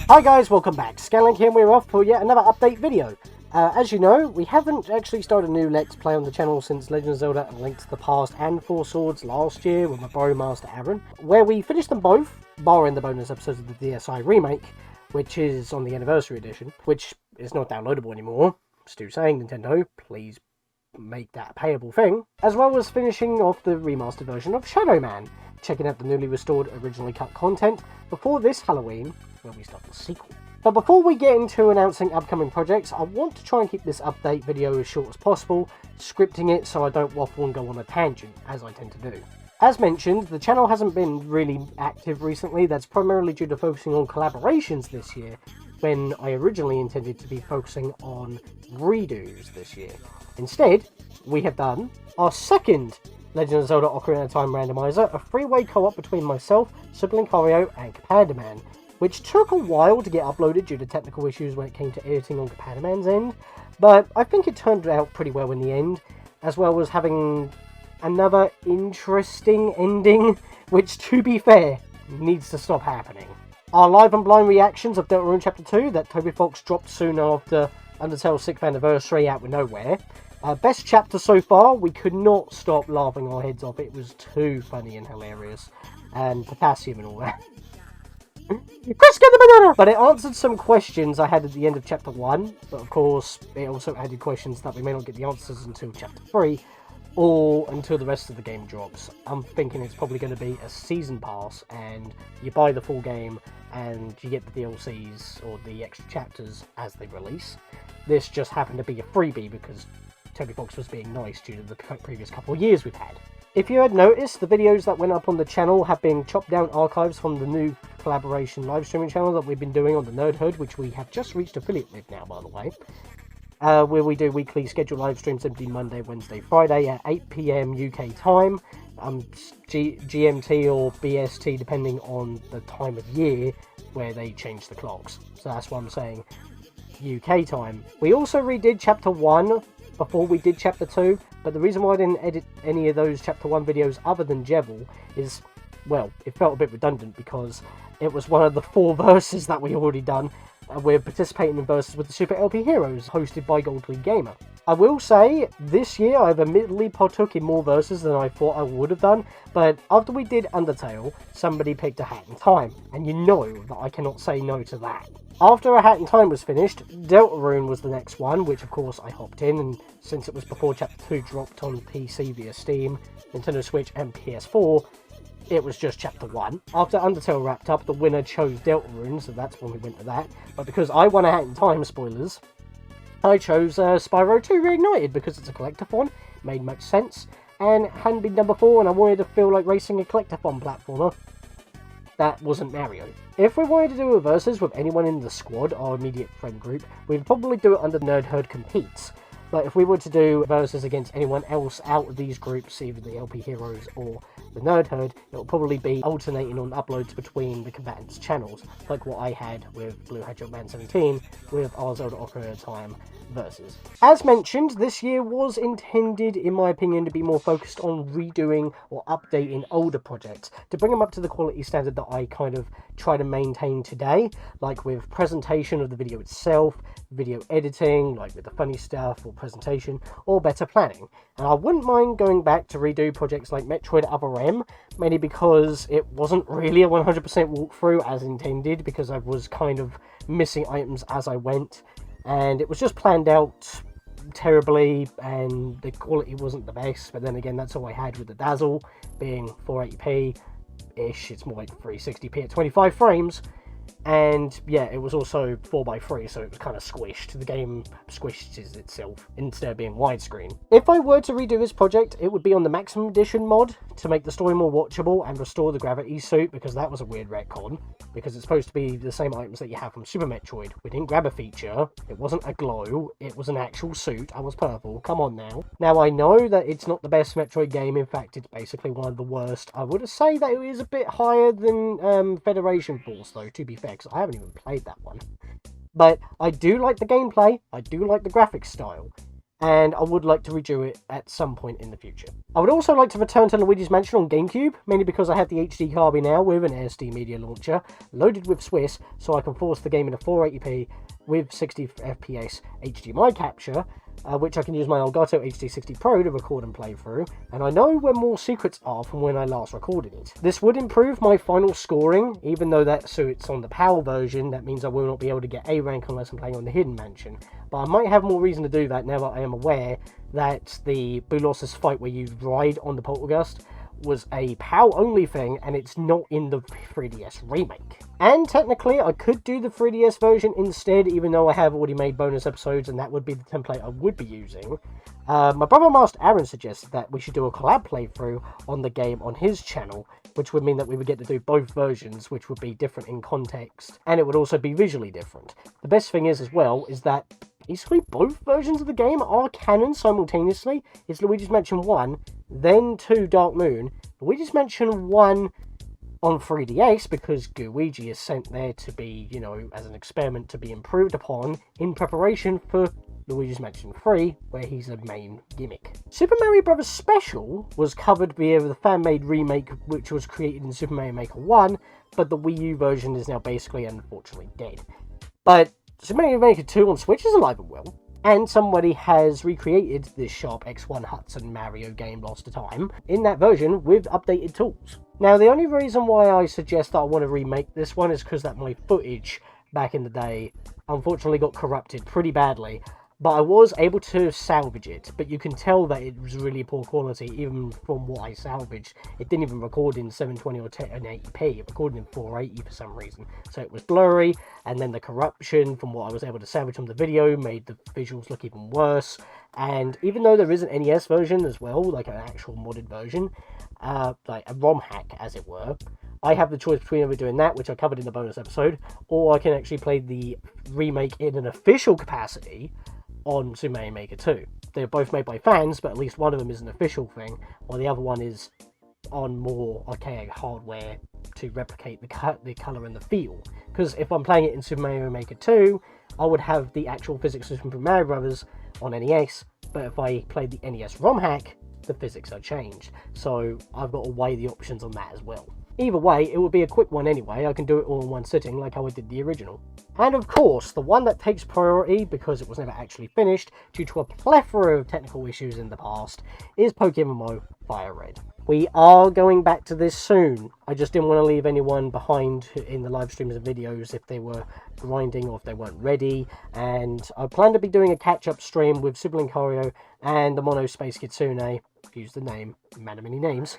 Hi guys, welcome back. Scatlink here and we're off for yet another update video. As you know, we haven't actually started a new Let's Play on the channel since Legend of Zelda A Link to the Past and Four Swords last year with my bro Master Aaron, where we finished them both, barring the bonus episodes of the DSi remake, which is on the Anniversary Edition, which is not downloadable anymore. Stu saying, Nintendo, please make that a payable thing, as well as finishing off the remastered version of ShadowMan, checking out the newly restored originally cut content before this Halloween, where we start the sequel. But before we get into announcing upcoming projects, I want to try and keep this update video as short as possible, scripting it so I don't waffle and go on a tangent, as I tend to do. As mentioned, the channel hasn't been really active recently. That's primarily due to focusing on collaborations this year, when I originally intended to be focusing on redos this year. Instead, we have done our second Legend of Zelda Ocarina of Time randomizer, a three-way co-op between myself, Sibling Cario, and Capadaman, which took a while to get uploaded due to technical issues when it came to editing on Capadaman's end, but I think it turned out pretty well in the end, as well as having another interesting ending, which, to be fair, needs to stop happening. Our live and blind reactions of Deltarune Chapter 2 that Toby Fox dropped soon after Undertale's 6th anniversary out of nowhere. Best chapter so far, we could not stop laughing our heads off. It was too funny and hilarious. And potassium and all that. Chris, get the banana! But it answered some questions I had at the end of Chapter 1. But of course, it also added questions that we may not get the answers until Chapter 3. Or until the rest of the game drops. I'm thinking it's probably going to be a season pass. And you buy the full game and you get the DLCs or the extra chapters as they release. This just happened to be a freebie because Toby Fox was being nice due to the previous couple of years we've had. If you had noticed, the videos that went up on the channel have been chopped down archives from the new collaboration live streaming channel that we've been doing on the Nerd Hood, which we have just reached affiliate with now, by the way. Where we do weekly scheduled live streams every Monday, Wednesday, Friday at 8 PM UK time, GMT or BST depending on the time of year where they change the clocks. So that's what I'm saying, UK time. We also redid Chapter 1 before we did Chapter 2, but the reason why I didn't edit any of those Chapter 1 videos other than Jevil is, well, it felt a bit redundant because it was one of the 4 verses that we already done. We're participating in verses with the Super LP Heroes, hosted by Gold League Gamer. I will say, this year I've admittedly partook in more verses than I thought I would have done, but after we did Undertale, somebody picked A Hat in Time, and you know that I cannot say no to that. After A Hat in Time was finished, Deltarune was the next one, which of course I hopped in, and since it was before Chapter 2 dropped on PC via Steam, Nintendo Switch and PS4, it was just Chapter 1. After Undertale wrapped up, the winner chose Deltarune, so that's when we went to that. But because I won A Hat in Time, spoilers, I chose Spyro 2 Reignited because it's a collectathon, made much sense, and hadn't been done before, and I wanted to feel like racing a collectathon platformer. That wasn't Mario. If we wanted to do a versus with anyone in the squad, our immediate friend group, we'd probably do it under Nerd Herd Competes. But if we were to do versus against anyone else out of these groups, either the LP Heroes or the Nerd Herd, it will probably be alternating on uploads between the combatants' channels, like what I had with Blue Hedgehog Man 17 with our Zelda Ocarina of Time versus. As mentioned, this year was intended, in my opinion, to be more focused on redoing or updating older projects, to bring them up to the quality standard that I kind of try to maintain today, like with presentation of the video itself, video editing, like with the funny stuff or presentation, or better planning. And I wouldn't mind going back to redo projects like Metroid Other M, mainly because it wasn't really a 100% walkthrough as intended, because I was kind of missing items as I went, and it was just planned out terribly, and the quality wasn't the best. But then again, that's all I had with the Dazzle, being 480p-ish, it's more like 360p at 25 frames. And yeah, it was also 4x3, so it was kind of squished. The game squishes itself instead of being widescreen. If I were to redo this project, it would be on the Maximum Edition mod to make the story more watchable and restore the gravity suit, because that was a weird retcon. Because it's supposed to be the same items that you have from Super Metroid. We didn't grab a feature, it wasn't a glow, it was an actual suit. I was purple, come on now. Now I know that it's not the best Metroid game, in fact it's basically one of the worst. I would say that it is a bit higher than Federation Force though, to be fair, because I haven't even played that one. But I do like the gameplay, I do like the graphics style, and I would like to redo it at some point in the future. I would also like to return to Luigi's Mansion on GameCube, mainly because I have the HD Kirby now with an ASD media launcher, loaded with Swiss, so I can force the game into 480p with 60 FPS HDMI capture, which I can use my Elgato HD60 Pro to record and play through, and I know where more secrets are from when I last recorded it. This would improve my final scoring, even though it's on the PAL version. That means I will not be able to get A rank unless I'm playing on the Hidden Mansion, but I might have more reason to do that now that I am aware that the Boolossus fight where you ride on the Poltergust was a PAL only thing, and it's not in the 3DS remake. And technically I could do the 3DS version instead, even though I have already made bonus episodes and that would be the template I would be using. My brother Master Aaron suggested that we should do a collab playthrough on the game on his channel, which would mean that we would get to do both versions, which would be different in context, and it would also be visually different. The best thing is, as well, is that basically both versions of the game are canon simultaneously. It's Luigi's Mansion 1, then 2 Dark Moon, Luigi's Mansion 1 on 3DS, because Gooigi is sent there to be, you know, as an experiment to be improved upon in preparation for Luigi's Mansion 3, where he's a main gimmick. Super Mario Bros. Special was covered via the fan-made remake, which was created in Super Mario Maker 1, but the Wii U version is now basically, unfortunately, dead. But Super Mario Maker 2 on Switch is alive and well, and somebody has recreated this sharp X1 Hudson Mario game Lost to Time in that version with updated tools. Now, the only reason why I suggest that I want to remake this one is because that my footage back in the day unfortunately got corrupted pretty badly, but I was able to salvage it, but you can tell that it was really poor quality even from what I salvaged. It didn't even record in 720 or 1080p, it recorded in 480 for some reason, so it was blurry, and then the corruption from what I was able to salvage from the video made the visuals look even worse. And even though there is an NES version as well, like an actual modded version, like a ROM hack as it were, I have the choice between either doing that, which I covered in the bonus episode, or I can actually play the remake in an official capacity on Super Mario Maker 2. They're both made by fans, but at least one of them is an official thing, while the other one is on more archaic hardware to replicate the colour and the feel. Because if I'm playing it in Super Mario Maker 2, I would have the actual physics of Super Mario Bros. On NES, but if I played the NES ROM hack, the physics are changed. So I've got to weigh the options on that as well. Either way, it would be a quick one anyway. I can do it all in one sitting like how I did the original. And of course, the one that takes priority because it was never actually finished due to a plethora of technical issues in the past is Pokemon Fire Red. We are going back to this soon. I just didn't want to leave anyone behind in the live streams and videos if they were grinding or if they weren't ready. And I plan to be doing a catch-up stream with Super Linkario and the Mono Space Kitsune, use the name, man of many names,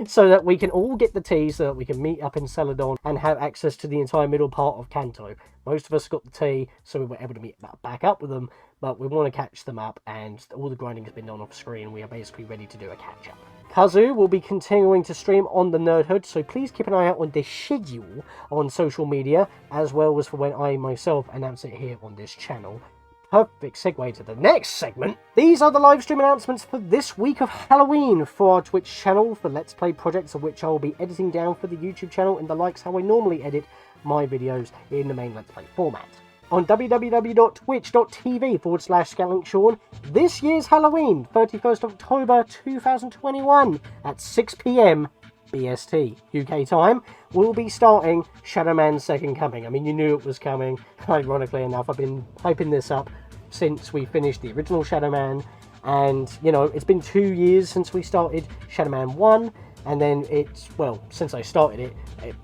so that we can all get the tea, so that we can meet up in Celadon and have access to the entire middle part of Kanto. Most of us got the tea, so we were able to meet back up with them, but we want to catch them up, and all the grinding has been done off screen. We are basically ready to do a catch-up. Kazu will be continuing to stream on the Nerdhood, so please keep an eye out on this schedule on social media, as well as for when I myself announce it here on this channel. Perfect segue to the next segment. These are the live stream announcements for this week of Halloween for our Twitch channel for Let's Play projects, of which I will be editing down for the YouTube channel in the likes how I normally edit my videos in the main Let's Play format. On www.twitch.tv/ScatlinkSean, this year's Halloween, 31st October 2021 at 6 PM BST UK time, we'll be starting ShadowMan's Second Coming. I mean, you knew it was coming. Ironically enough, I've been hyping this up since we finished the original ShadowMan, and, you know, it's been 2 years since we started ShadowMan 1, and then it's, well, since I started it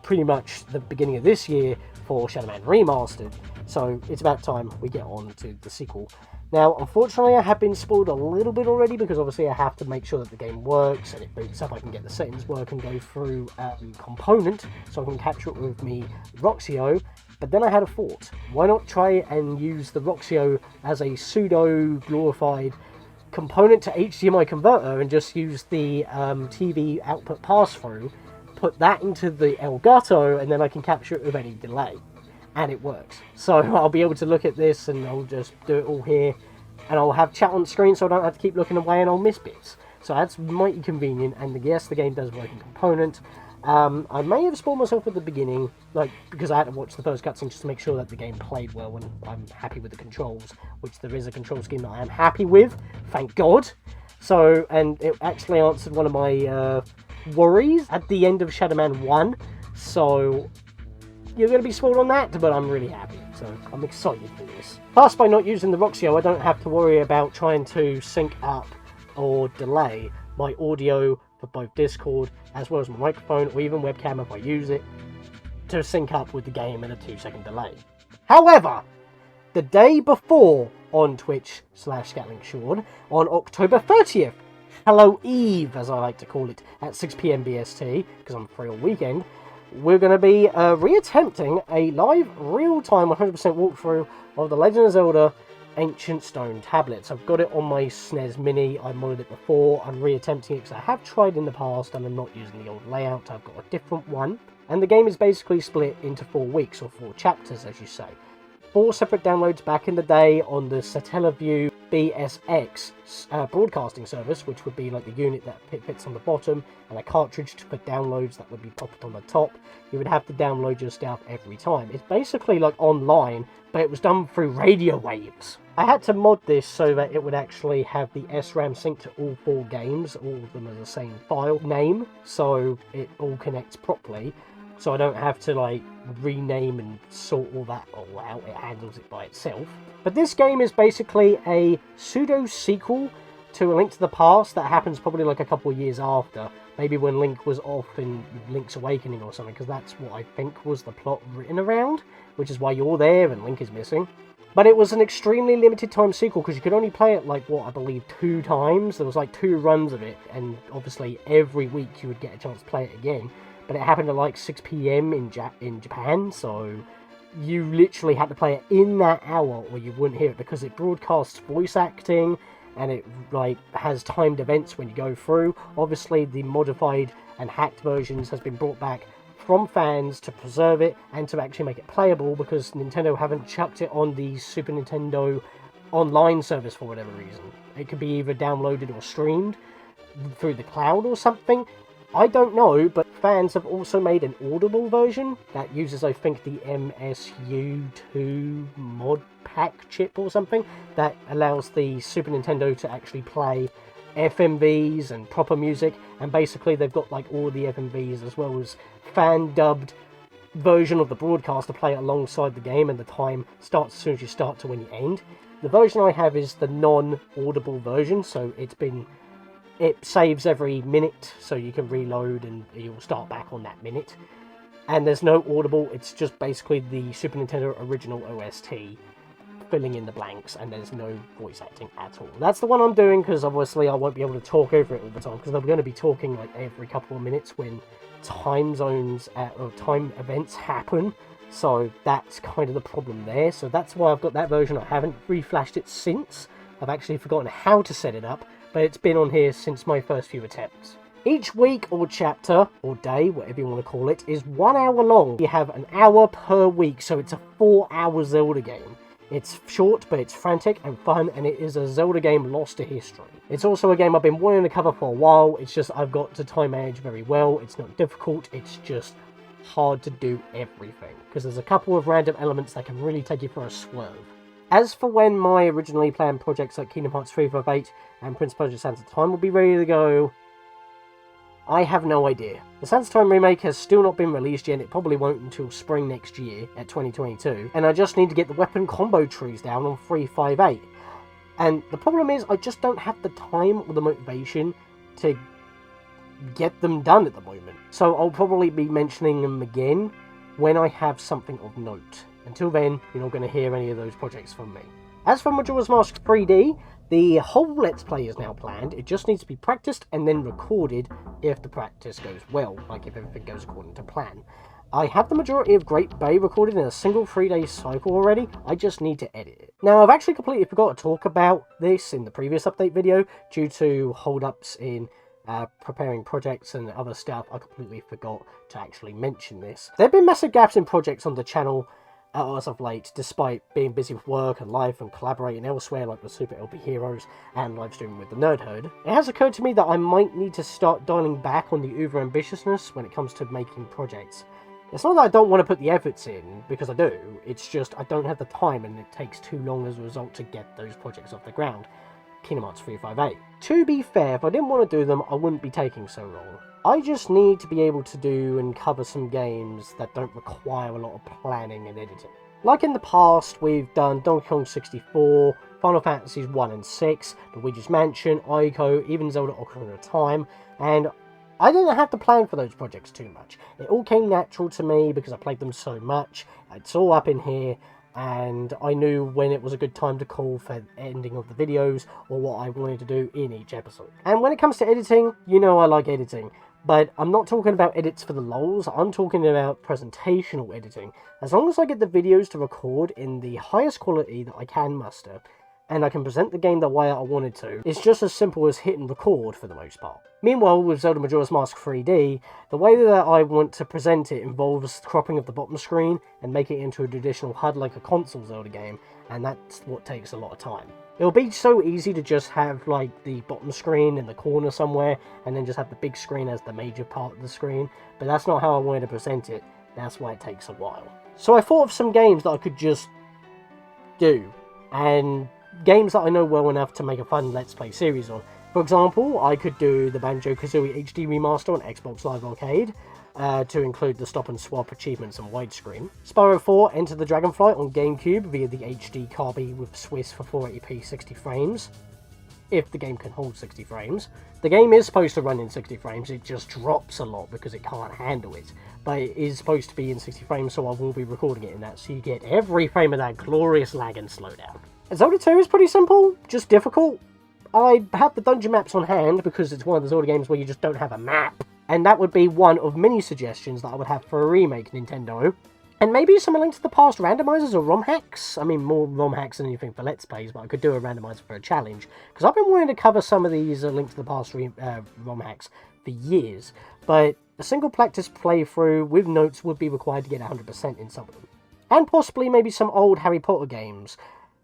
pretty much the beginning of this year for ShadowMan Remastered, so it's about time we get on to the sequel. Now, unfortunately, I have been spoiled a little bit already, because obviously I have to make sure that the game works and it boots up. I can get the settings work and go through Component, so I can capture it with me Roxio. But then I had a thought. Why not try and use the Roxio as a pseudo-glorified component to HDMI converter and just use the TV output pass-through, put that into the Elgato, and then I can capture it with any delay. And it works. So I'll be able to look at this and I'll just do it all here, and I'll have chat on screen so I don't have to keep looking away and I'll miss bits. So that's mighty convenient, and yes, the game does work in Component. I may have spoiled myself at the beginning, like, because I had to watch the first cutscene just to make sure that the game played well and I'm happy with the controls, which there is a control scheme that I am happy with, thank God. So, and it actually answered one of my worries at the end of ShadowMan 1, so you're going to be spoiled on that, but I'm really happy, so I'm excited for this. Plus, by not using the Roxio, I don't have to worry about trying to sync up or delay my audio for both Discord as well as my microphone or even webcam if I use it to sync up with the game in a 2-second delay. However, the day before on Twitch/Scatlink Sean, on October 30th, Hallow-Eve as I like to call it, at 6 PM BST, because I'm free all weekend, we're going to be reattempting a live, real-time, 100% walkthrough of The Legend of Zelda Ancient Stone Tablets. I've got it on my SNES Mini, I modded it before, I'm reattempting it because I have tried in the past and I'm not using the old layout, I've got a different one. And the game is basically split into 4 weeks, or 4 chapters as you say. 4 separate downloads back in the day on the Satellaview BSX broadcasting service, which would be like the unit that fits on the bottom, and a cartridge for downloads that would be popped on the top. You would have to download your stuff every time. It's basically like online, but it was done through radio waves. I had to mod this so that it would actually have the SRAM sync to all 4 games, all of them as the same file name, so it all connects properly. So I don't have to like rename and sort all that all out, it handles it by itself. But this game is basically a pseudo sequel to A Link to the Past that happens probably like a couple of years after. Maybe when Link was off in Link's Awakening or something, because that's what I think was the plot written around, which is why you're there and Link is missing. But it was an extremely limited time sequel because you could only play it like, what, I believe 2 times. There was like 2 runs of it, and obviously every week you would get a chance to play it again. But it happened at like 6 PM in Japan, so you literally had to play it in that hour or you wouldn't hear it, because it broadcasts voice acting and it like has timed events when you go through. Obviously the modified and hacked versions has been brought back from fans to preserve it and to actually make it playable, because Nintendo haven't chucked it on the Super Nintendo online service for whatever reason. It could be either downloaded or streamed through the cloud or something. I don't know, but fans have also made an audible version that uses, I think, the MSU2 mod pack chip or something that allows the Super Nintendo to actually play FMVs and proper music, and basically they've got like all the FMVs as well as fan-dubbed version of the broadcast to play alongside the game, and the time starts as soon as you start to when you end. The version I have is the non-audible version, so it saves every minute, so you can reload and you'll start back on that minute. And there's no audible, it's just basically the Super Nintendo original OST filling in the blanks, and there's no voice acting at all. That's the one I'm doing because obviously I won't be able to talk over it all the time, because I'm going to be talking like every couple of minutes when time zones or time events happen. So that's kind of the problem there. So that's why I've got that version. I haven't reflashed it since. I've actually forgotten how to set it up, but it's been on here since my first few attempts. Each week or chapter, or day, whatever you want to call it, is 1 hour long. You have an hour per week, so it's a 4-hour Zelda game. It's short, but it's frantic and fun, and it is a Zelda game lost to history. It's also a game I've been wanting to cover for a while. It's just I've got to time manage very well. It's not difficult, it's just hard to do everything, because there's a couple of random elements that can really take you for a swerve. As for when my originally planned projects like Kingdom Hearts 358 and Prince of Persia: Sands of Time will be ready to go, I have no idea. The Sands of Time remake has still not been released yet, it probably won't until spring next year, at 2022, and I just need to get the weapon combo trees down on 358. And the problem is, I just don't have the time or the motivation to get them done at the moment. So I'll probably be mentioning them again when I have something of note. Until then, you're not going to hear any of those projects from me. As for Majora's Mask 3D, the whole Let's Play is now planned. It just needs to be practiced and then recorded if the practice goes well, like if everything goes according to plan. I have the majority of Great Bay recorded in a single 3-day cycle already, I just need to edit it. Now, I've actually completely forgot to talk about this in the previous update video due to hold-ups in preparing projects and other stuff. I completely forgot to actually mention this. There have been massive gaps in projects on the channel as of late, despite being busy with work and life and collaborating elsewhere like with Super LP Heroes and live streaming with the Nerd Herd, it has occurred to me that I might need to start dialing back on the uber-ambitiousness when it comes to making projects. It's not that I don't want to put the efforts in, because I do, it's just I don't have the time and it takes too long as a result to get those projects off the ground. Kingdom Hearts 358. To be fair, if I didn't want to do them, I wouldn't be taking so long. I just need to be able to do and cover some games that don't require a lot of planning and editing. Like in the past, we've done Donkey Kong 64, Final Fantasies 1 and 6, Luigi's Mansion, Ico, even Zelda Ocarina of Time, and I didn't have to plan for those projects too much. It all came natural to me because I played them so much. It's all up in here, and I knew when it was a good time to call for the ending of the videos or what I wanted to do in each episode. And when it comes to editing, you know I like editing. But I'm not talking about edits for the lols, I'm talking about presentational editing. As long as I get the videos to record in the highest quality that I can muster, and I can present the game the way I wanted to, it's just as simple as hit and record for the most part. Meanwhile, with Zelda Majora's Mask 3D, the way that I want to present it involves cropping of the bottom screen and making it into a traditional HUD like a console Zelda game, and that's what takes a lot of time. It'll be so easy to just have like the bottom screen in the corner somewhere and then just have the big screen as the major part of the screen, but that's not how I wanted to present it. That's why it takes a while. So I thought of some games that I could just do, and games that I know well enough to make a fun Let's Play series on. For example, I could do the Banjo-Kazooie HD remaster on Xbox Live Arcade, to include the stop and swap achievements and widescreen. Spyro 4 Enter the Dragonflight on GameCube via the HD Carby with Swiss for 480p 60 frames, if the game can hold 60 frames. The game is supposed to run in 60 frames, it just drops a lot because it can't handle it. But it is supposed to be in 60 frames, so I will be recording it in that, so you get every frame of that glorious lag and slowdown. Zelda 2 is pretty simple, just difficult. I have the dungeon maps on hand because it's one of the Zelda games where you just don't have a map. And that would be one of many suggestions that I would have for a remake, Nintendo. And maybe some Link to the Past randomizers or ROM hacks. I mean, more ROM hacks than anything for Let's Plays, but I could do a randomizer for a challenge. Because I've been wanting to cover some of these Link to the Past ROM hacks for years. But a single practice playthrough with notes would be required to get 100% in some of them. And possibly maybe some old Harry Potter games.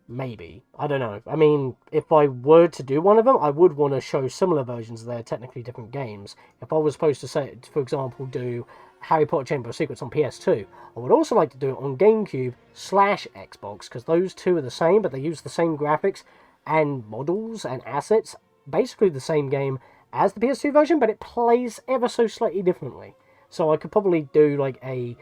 Maybe. I don't know. I mean, if I were to do one of them, I would want to show similar versions of their technically different games. If I was supposed to say, for example, do Harry Potter Chamber of Secrets on PS2, I would also like to do it on GameCube/Xbox, because those two are the same, but they use the same graphics and models and assets. Basically the same game as the PS2 version, but it plays ever so slightly differently. So I could probably do like a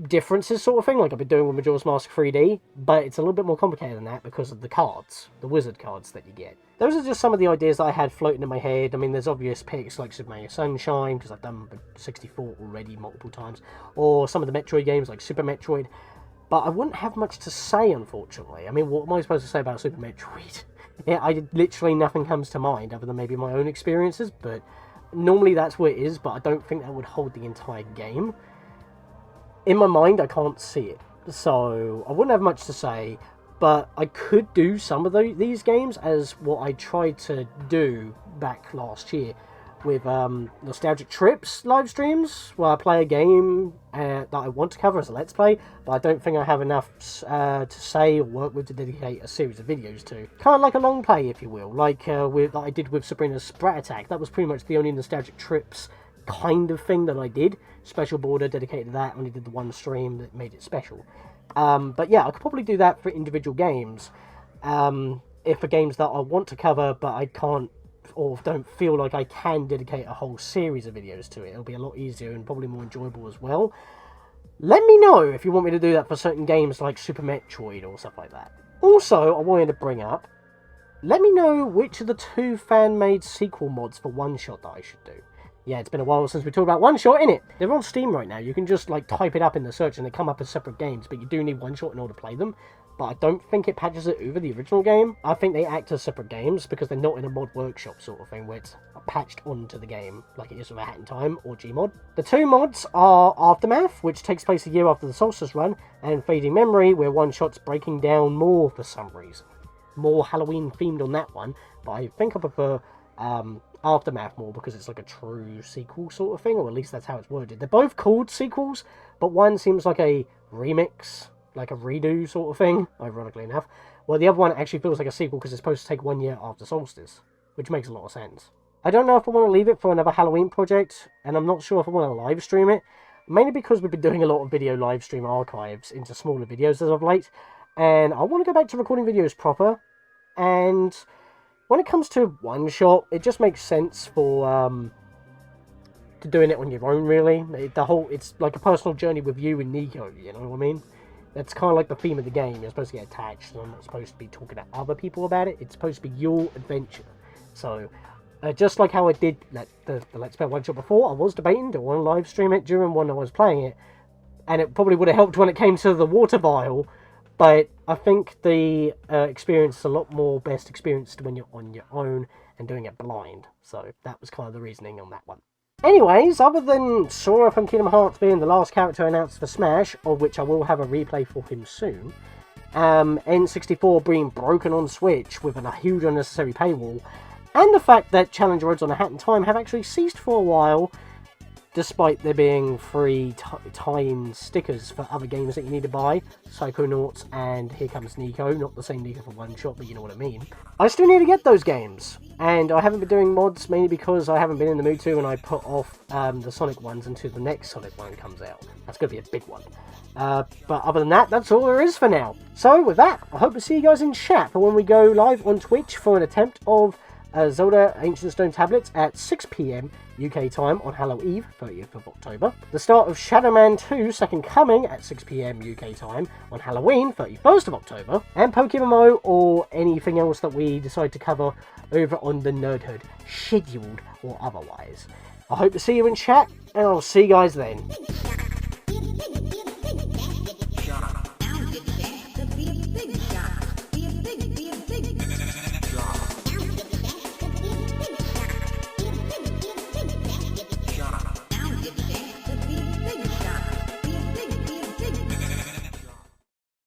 differences sort of thing, like I've been doing with Majora's Mask 3D, but it's a little bit more complicated than that because of the cards, the wizard cards that you get. Those are just some of the ideas that I had floating in my head. I mean, there's obvious picks like Super Mario Sunshine, because I've done 64 already multiple times, or some of the Metroid games like Super Metroid, but I wouldn't have much to say, unfortunately. I mean, what am I supposed to say about Super Metroid? Yeah, literally nothing comes to mind other than maybe my own experiences, but normally that's where it is, but I don't think that would hold the entire game. In my mind, I can't see it, so I wouldn't have much to say, but I could do some of these games as what I tried to do back last year with Nostalgic Trips live streams, where I play a game that I want to cover as a Let's Play, but I don't think I have enough to say or work with to dedicate a series of videos to. Kind of like a long play, if you will, like I did with Sabrina's Sprat Attack. That was pretty much the only Nostalgic Trips kind of thing that I did. Special border dedicated to that, only did the one stream that made it special. But yeah, I could probably do that for individual games, if for games that I want to cover but I can't or don't feel like I can dedicate a whole series of videos to it. It'll be a lot easier and probably more enjoyable as well. Let me know if you want me to do that for certain games like Super Metroid or stuff like that. Also, I wanted to bring up, let me know which of the 2 fan-made sequel mods for One Shot that I should do. Yeah, it's been a while since we talked about One Shot, innit? They're on Steam right now. You can just, like, type it up in the search and they come up as separate games, but you do need One Shot in order to play them. But I don't think it patches it over the original game. I think they act as separate games because they're not in a mod workshop sort of thing where it's patched onto the game, like it is with A Hat in Time or Gmod. The 2 mods are Aftermath, which takes place a year after the Solstice run, and Fading Memory, where One Shot's breaking down more for some reason. More Halloween themed on that one, but I think I prefer Aftermath more because it's like a true sequel sort of thing, or at least that's how it's worded. They're both called sequels, but one seems like a remix, like a redo sort of thing, ironically enough. Well, the other one actually feels like a sequel because it's supposed to take 1 year after Solstice, which makes a lot of sense. I don't know if I want to leave it for another Halloween project, and I'm not sure if I want to live stream it, mainly because we've been doing a lot of video live stream archives into smaller videos as of late, and I want to go back to recording videos proper, and when it comes to one shot, it just makes sense for to doing it on your own, really. It's like a personal journey with you and Nico, you know what I mean? That's kind of like the theme of the game. You're supposed to get attached, and I'm not supposed to be talking to other people about it. It's supposed to be your adventure. So, just like how I did the Let's Play one shot before, I was debating, do I want to live stream it during when I was playing it, and it probably would have helped when it came to the water vial, but I think the experience is a lot more best experienced when you're on your own and doing it blind. So, that was kind of the reasoning on that one. Anyways, other than Sora from Kingdom Hearts being the last character announced for Smash, of which I will have a replay for him soon, N64 being broken on Switch with a huge unnecessary paywall, and the fact that Challenge Roads on a Hat in Time have actually ceased for a while, despite there being free tie-in stickers for other games that you need to buy, Psychonauts and Here Comes Nico, not the same Nico for one shot, but you know what I mean. I still need to get those games, and I haven't been doing mods mainly because I haven't been in the mood to, and I put off the Sonic ones until the next Sonic one comes out. That's going to be a big one. But other than that, that's all there is for now. So with that, I hope to see you guys in chat for when we go live on Twitch for an attempt of Zelda Ancient Stone Tablets at 6 PM UK time on Hallow-Eve, 30th of October. The start of ShadowMan 2 Second Coming at 6 PM UK time on Halloween, 31st of October. And PokeMMO or anything else that we decide to cover over on the Nerdhood, scheduled or otherwise. I hope to see you in chat, and I'll see you guys then.